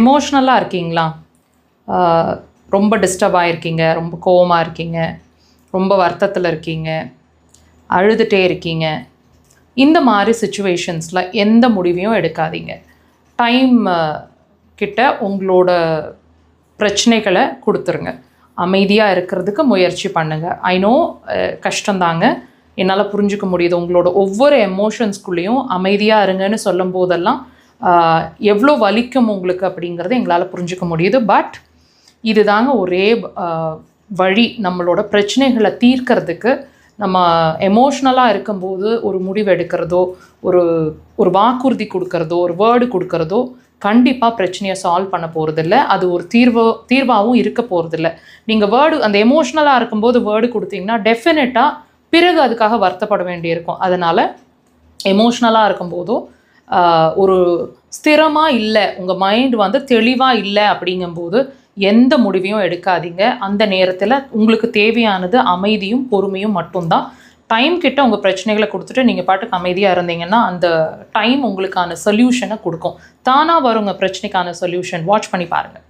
எமோஷ்னலாக இருக்கீங்களா? ரொம்ப டிஸ்டர்ப் ஆகிருக்கீங்க, ரொம்ப கோவமாக இருக்கீங்க, ரொம்ப வருத்தத்தில் இருக்கீங்க, அழுதுகிட்டே இருக்கீங்க. இந்த மாதிரி சிச்சுவேஷன்ஸில் எந்த முடிவையும் எடுக்காதீங்க. டைம் கிட்ட உங்களோட பிரச்சனைகளை கொடுத்துருங்க. அமைதியாக இருக்கிறதுக்கு முயற்சி பண்ணுங்கள். ஐ நோ கஷ்டந்தாங்க, என்னால் புரிஞ்சுக்க முடியுது. உங்களோட ஒவ்வொரு எமோஷன்ஸ்குள்ளேயும் அமைதியாக இருங்கன்னு சொல்லும் போதெல்லாம் எவ்வளோ வலிக்கும் உங்களுக்கு அப்படிங்கிறத எங்களால் புரிஞ்சுக்க முடியுது. பட் இது தாங்க ஒரே வழி நம்மளோட பிரச்சனைகளை தீர்க்கறதுக்கு. நம்ம எமோஷ்னலாக இருக்கும்போது ஒரு முடிவு எடுக்கிறதோ, ஒரு வாக்குறுதி கொடுக்கறதோ, ஒரு வேர்டு கொடுக்கறதோ கண்டிப்பாக பிரச்சனையை சால்வ் பண்ண போகிறதில்ல. அது ஒரு தீர்வாகவும் இருக்க போகிறதில்ல. நீங்கள் அந்த எமோஷ்னலாக இருக்கும்போது வேர்டு கொடுத்தீங்கன்னா டெஃபினட்டாக பிறகு அதுக்காக வருத்தப்பட வேண்டியிருக்கும். அதனால் எமோஷ்னலாக இருக்கும்போதும் ஒரு ஸ்திரமாக இல்லை, உங்கள் மைண்ட் தெளிவாக இல்லை அப்படிங்கும்போது எந்த முடிவையும் எடுக்காதீங்க. அந்த நேரத்தில் உங்களுக்கு தேவையானது அமைதியும் பொறுமையும் மட்டும்தான். டைம் கிட்ட உங்கள் பிரச்சனைகளை கொடுத்துட்டு நீங்கள் பாட்டுக்கு அமைதியாக இருந்தீங்கன்னா அந்த டைம் உங்களுக்கான சொல்யூஷனை கொடுக்கும். தானாக வருங்க பிரச்சனைக்கான சொல்யூஷன். வாட்ச் பண்ணி பாருங்கள்.